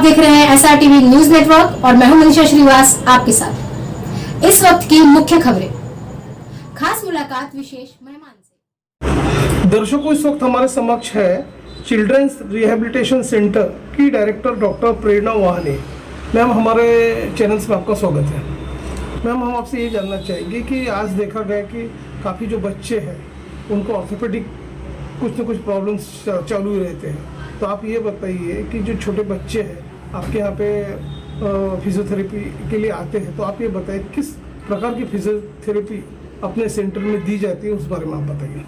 देख रहे हैं SRTV न्यूज नेटवर्क और मैं हूं मनीषा श्रीवास आपके साथ। इस वक्त की मुख्य खबरें, खास मुलाकात विशेष मेहमान से। दर्शकों, इस वक्त हमारे समक्ष है चिल्ड्रंस रिहेबिलिटेशन सेंटर की डायरेक्टर डॉक्टर प्रेरणा वाहने। मैम, हमारे चैनल में आपका स्वागत है। मैम, हम आपसे ये जानना चाहेंगे कि आज देखा गया कि काफ़ी जो बच्चे हैं उनको ऑर्थोपेडिक कुछ न कुछ प्रॉब्लम्स चालू ही रहते हैं, तो आप ये बताइए कि जो छोटे बच्चे हैं आपके यहाँ पे फिजियोथेरेपी के लिए आते हैं, तो आप ये बताइए किस प्रकार की फिजियोथेरेपी अपने सेंटर में दी जाती है, उस बारे में आप बताइए।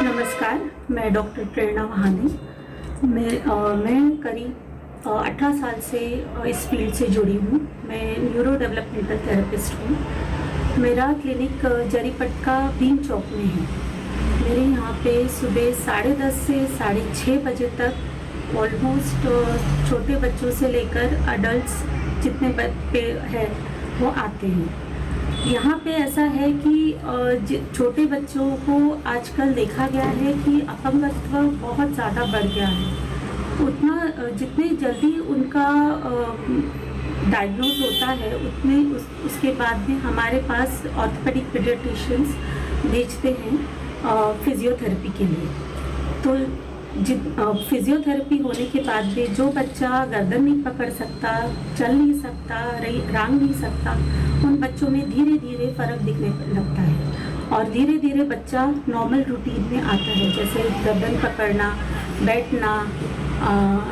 नमस्कार, मैं डॉक्टर प्रेरणा वहानी। मैं करीब 18 साल से इस फील्ड से जुड़ी हूँ। मैं न्यूरो डेवलपमेंटल थेरेपिस्ट हूँ। मेरा क्लिनिक जरीपटका भीम चौक में है। मेरे यहाँ पे सुबह 10:30 से 6:30 बजे तक ऑलमोस्ट छोटे बच्चों से लेकर अडल्ट्स जितने बच्चे हैं वो आते हैं। यहाँ पे ऐसा है कि छोटे बच्चों को आजकल देखा गया है कि अपंगत्व बहुत ज़्यादा बढ़ गया है। उतना जितने जल्दी उनका डायग्नोज होता है उतने उसके बाद में हमारे पास ऑर्थोपेडिक पीडियाट्रिशियंस भेजते हैं फिजियोथेरेपी के लिए। तो फिजियोथेरेपी होने के बाद भी जो बच्चा गर्दन नहीं पकड़ सकता, चल नहीं सकता, रांग नहीं सकता, उन बच्चों में धीरे धीरे फ़र्क दिखने लगता है और धीरे धीरे बच्चा नॉर्मल रूटीन में आता है, जैसे गर्दन पकड़ना, बैठना,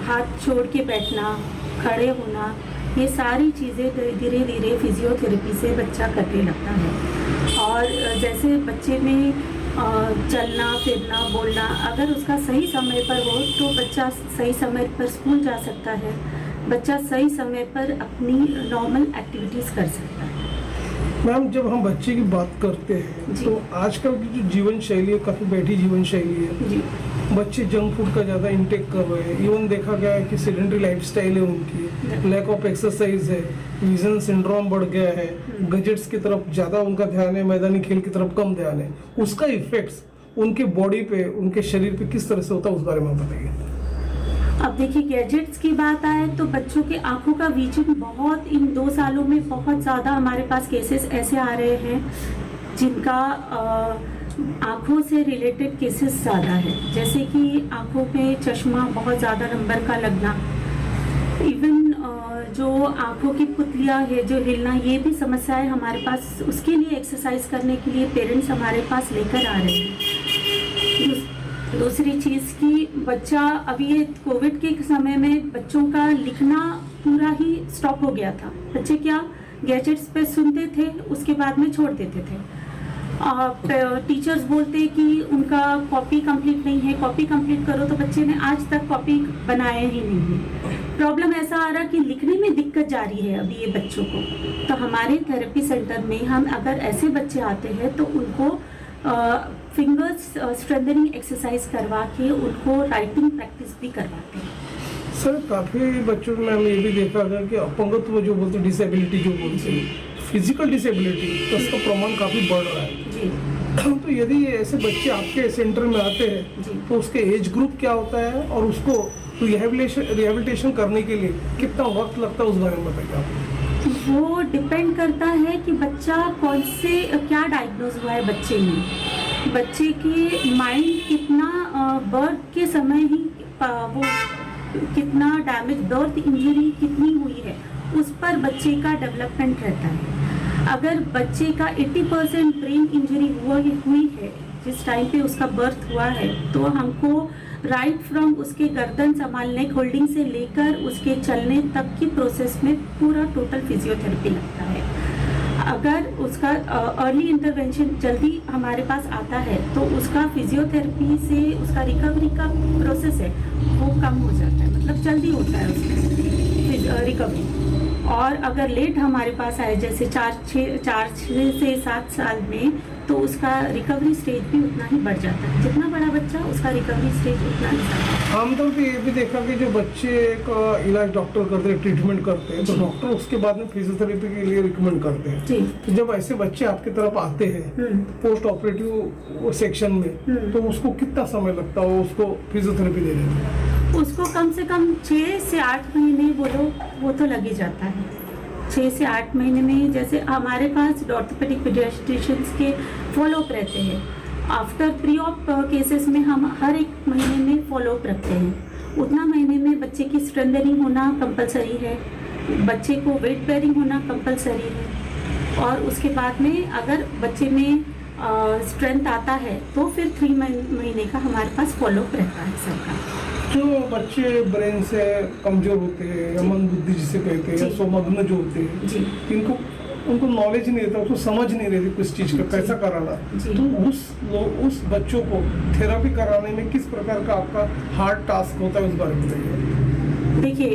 हाथ छोड़ के बैठना, खड़े होना, ये सारी चीज़ें धीरे धीरे फिजियोथेरेपी से बच्चा करने लगता है। और जैसे बच्चे में चलना, फिरना, बोलना अगर उसका सही समय पर हो तो बच्चा सही समय पर स्कूल जा सकता है, बच्चा सही समय पर अपनी नॉर्मल एक्टिविटीज़ कर सकता है। मैम, जब हम बच्चे की बात करते हैं तो आजकल की जो जीवन शैली है काफ़ी बैठी जीवन शैली है जी। बच्चे जंक फूड का ज़्यादा इंटेक कर रहे हैं। इवन देखा गया है कि सेडेंटरी लाइफस्टाइल है उनकी, लैक ऑफ एक्सरसाइज है, विजन सिंड्रोम बढ़ गया है, गैजेट्स की तरफ ज़्यादा उनका ध्यान है, मैदानी खेल की तरफ कम ध्यान है। उसका इफेक्ट्स उनके बॉडी पे, उनके शरीर पे किस तरह से होता है, उस बारे में बताइए। अब देखिए, गैजेट्स की बात आए तो बच्चों के आंखों का विजन बहुत इन 2 सालों में बहुत ज़्यादा हमारे पास केसेस ऐसे आ रहे हैं जिनका आँखों से रिलेटेड केसेस ज़्यादा है, जैसे कि आँखों पे चश्मा बहुत ज़्यादा नंबर का लगना, इवन जो आँखों की पुतलियाँ है जो हिलना, ये भी समस्याएं हमारे पास। उसके लिए एक्सरसाइज करने के लिए पेरेंट्स हमारे पास लेकर आ रहे हैं। दूसरी चीज़ कि बच्चा अभी ये कोविड के समय में बच्चों का लिखना पूरा ही स्टॉप हो गया था। बच्चे क्या गैजेट्स पे सुनते थे, उसके बाद में छोड़ देते थे। टीचर्स बोलते कि उनका कॉपी कंप्लीट नहीं है, कॉपी कंप्लीट करो, तो बच्चे ने आज तक कॉपी बनाया ही नहीं है। प्रॉब्लम ऐसा आ रहा कि लिखने में दिक्कत जा रही है अभी ये बच्चों को। तो हमारे थेरेपी सेंटर में हम अगर ऐसे बच्चे आते हैं तो उनको फिंगर्स स्ट्रेंथनिंग एक्सरसाइज करवा के उनको राइटिंग प्रैक्टिस भी करवाते हैं। सर, काफ़ी बच्चों में हमने ये भी देखा गया कि अपंगत्व जो बोलते हैं, डिसेबिलिटी जो बोलते हैं, फिजिकल डिसेबिलिटी, तो उसका प्रमाण काफ़ी बढ़ रहा है जी। तो यदि ऐसे बच्चे आपके सेंटर में आते हैं तो उसके एज ग्रुप क्या होता है और उसको रिहेबिलिटेशन करने के लिए कितना वक्त लगता है, उस बारे में बताइए आप। वो डिपेंड करता है कि बच्चा कौन से क्या डायग्नोज हुआ है बच्चे में, बच्चे के माइंड कितना बर्थ के समय ही वो कितना डैमेज, बर्थ इंजरी कितनी हुई है, उस पर बच्चे का डेवलपमेंट रहता है। अगर बच्चे का 80% ब्रेन इंजरी हुई है जिस टाइम पे उसका बर्थ हुआ है, तो हमको राइट फ्रॉम उसके गर्दन संभालने, होल्डिंग से लेकर उसके चलने तक की प्रोसेस में पूरा टोटल फिजियोथेरेपी लगता है। अगर उसका अर्ली इंटरवेंशन जल्दी हमारे पास आता है तो उसका फिजियोथेरेपी से उसका रिकवरी का प्रोसेस है वो कम हो जाता है, मतलब जल्दी होता है उसका रिकवरी। और अगर लेट हमारे पास आए, जैसे 4 से 7 साल में, तो उसका रिकवरी स्टेज भी उतना ही बढ़ जाता है। जितना बड़ा बच्चा उसका रिकवरी स्टेज उतना ही। आमतौर पर ये भी देखा कि जो बच्चे का इलाज डॉक्टर करते हैं, ट्रीटमेंट करते हैं, तो डॉक्टर उसके बाद में फिजियोथेरेपी के लिए रिकमेंड करते हैं। तो जब ऐसे बच्चे आपकी तरफ आते हैं पोस्ट ऑपरेटिव सेक्शन में, तो उसको कितना समय लगता है उसको फिजियोथेरेपी देने में? उसको कम से कम 6 से 8 महीने बोलो वो तो लग ही जाता है। 6 से 8 महीने में जैसे हमारे पास ऑर्थोपेडिक पीडियाट्रिशियंस के फॉलोअप रहते हैं। आफ्टर प्री ऑप केसेस में हम हर एक महीने में फॉलोअप रखते हैं। उतना महीने में बच्चे की स्ट्रेंथनिंग होना कंपलसरी है, बच्चे को वेट बेयरिंग होना कंपलसरी है, और उसके बाद में अगर बच्चे में स्ट्रेंथ आता है तो फिर 3 महीने का हमारे पास फॉलोअप रहता है सबका। जो बच्चे ब्रेन से कमजोर होते हैं या मंद बुद्धि जिसे कहते हैं या जी। स्वमग्न जो होते हैं, जी इनको उनको नॉलेज नहीं रहता, उसको समझ नहीं रहती कुछ चीज़ का कैसा कराना, जी। तो उस बच्चों को थेरेपी कराने में किस प्रकार का आपका हार्ड टास्क होता है, उस बारे में बताइए। देखिए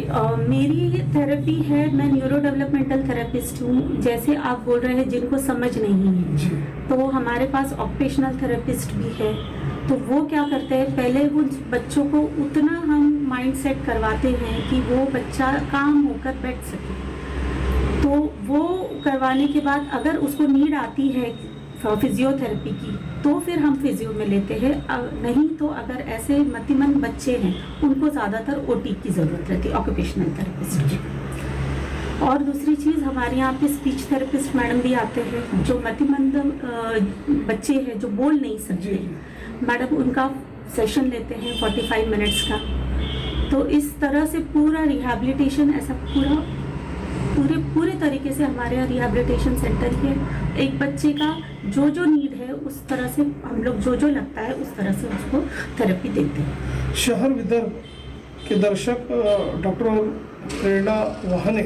मेरी थेरेपी है, मैं न्यूरो डेवलपमेंटल थेरेपिस्ट हूँ। जैसे आप बोल रहे हैं जिनको समझ नहीं है, जी तो हमारे पास ऑक्यूपेशनल थेरेपिस्ट भी है। तो वो क्या करते हैं, पहले वो बच्चों को उतना हम माइंड सेट करवाते हैं कि वो बच्चा काम होकर बैठ सके। तो वो करवाने के बाद अगर उसको नीड आती है फिजियोथेरेपी की तो फिर हम फिजियो में लेते हैं, नहीं तो अगर ऐसे मतिमंद बच्चे हैं उनको ज़्यादातर ओटी की ज़रूरत रहती है, ऑक्यूपेशनल थेरेपिस्ट की। और दूसरी चीज़ हमारे यहाँ पे स्पीच थेरेपिस्ट मैडम भी आते हैं, जो मतिमंद बच्चे हैं जो बोल नहीं सकते, मैडम उनका सेशन लेते हैं 45 मिनट्स का। तो इस तरह से पूरा रिहैबिलिटेशन ऐसा पूरे तरीके से हमारे यहाँ रिहैबिलिटेशन सेंटर के एक बच्चे का जो नीड है उस तरह से हम लोग जो लगता है उस तरह से उसको थेरेपी देते हैं। शहर विदर्भ के दर्शक डॉक्टर प्रेरणा वाहने,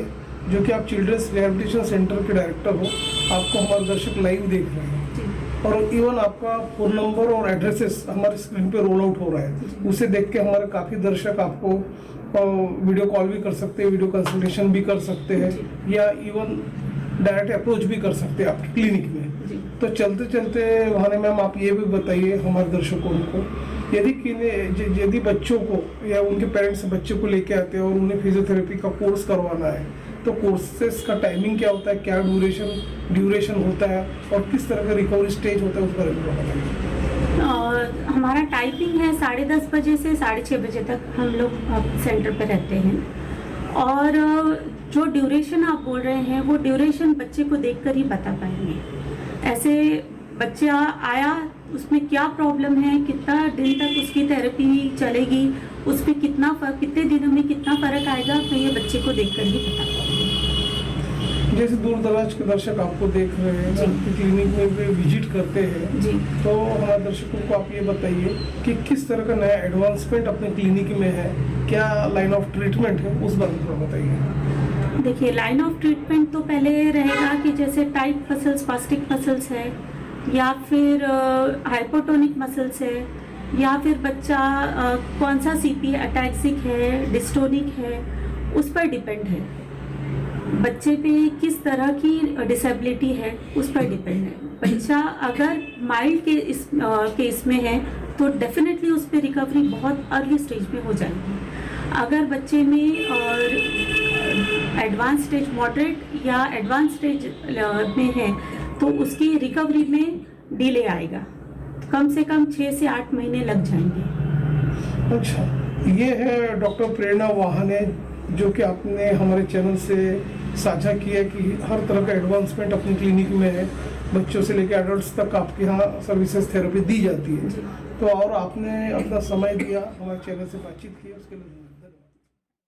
जो कि आप चिल्ड्रंस रिहैबिलिटेशन सेंटर के डायरेक्टर हो, आपको हमारे दर्शक लाइव देख रहे हैं और इवन आपका फ़ोन नंबर और एड्रेसेस हमारे स्क्रीन पे रोल आउट हो रहा है। उसे देख के हमारे काफ़ी दर्शक आपको वीडियो कॉल भी कर सकते हैं, वीडियो कंसल्टेशन भी कर सकते हैं, या इवन डायरेक्ट अप्रोच भी कर सकते हैं आपकी क्लिनिक में। तो चलते चलते वहाने मैम आप ये भी बताइए हमारे दर्शकों को, यदि बच्चों को या उनके पेरेंट्स बच्चे को लेके आते हैं और उन्हें फिजियोथेरेपी का कोर्स करवाना है, तो कोर्सेस का टाइमिंग क्या होता है, क्या ड्यूरेशन होता है और किस तरह का रिकवरी स्टेज होता है, उस बारे में बताइए। हमारा टाइपिंग है 10:30 बजे से 6:30 बजे तक हम लोग सेंटर पे रहते हैं। और जो ड्यूरेशन आप बोल रहे हैं वो ड्यूरेशन बच्चे को देखकर ही बता पाएंगे। ऐसे बच्चा आया, उसमें क्या प्रॉब्लम है, कितना दिन तक उसकी थेरेपी चलेगी, उस पर कितने दिनों में कितना फ़र्क आएगा, तो ये बच्चे को देखकर ही पता पाएंगे। जैसे दूर दराज के दर्शक आपको देख रहे हैं, आपकी क्लिनिक में भी विजिट करते हैं जी, तो हमारे दर्शकों को आप ये बताइए कि किस तरह का नया एडवांसमेंट अपने क्लिनिक में है, क्या लाइन ऑफ ट्रीटमेंट है, उस बारे में थोड़ा बताइए। देखिए लाइन ऑफ ट्रीटमेंट तो पहले रहेगा कि जैसे टाइट मसल्स, स्पास्टिक मसल्स है, या फिर हाइपोटोनिक मसल्स है, या फिर बच्चा कौन सा सीपी अटैक्सिक है, डिस्टोनिक है, उस पर डिपेंड है। बच्चे पे किस तरह की डिसेबिलिटी है उस पर डिपेंड है। बच्चा अगर माइल्ड केस में है तो डेफिनेटली उस पर रिकवरी बहुत अर्ली स्टेज में हो जाएगी। अगर बच्चे में एडवांस स्टेज, मॉडरेट या एडवांस स्टेज में है तो उसकी रिकवरी में डिले आएगा, कम से कम 6 से 8 महीने लग जाएंगे। अच्छा, ये है डॉक्टर प्रेरणा वाहने, जो कि आपने हमारे चैनल से साझा किया कि हर तरह का एडवांसमेंट अपनी क्लिनिक में है, बच्चों से लेकर एडल्ट्स तक आपके यहाँ सर्विसेज थेरेपी दी जाती है। तो और आपने अपना समय दिया, हमारे चैनल से बातचीत की, उसके लिए धन्यवाद।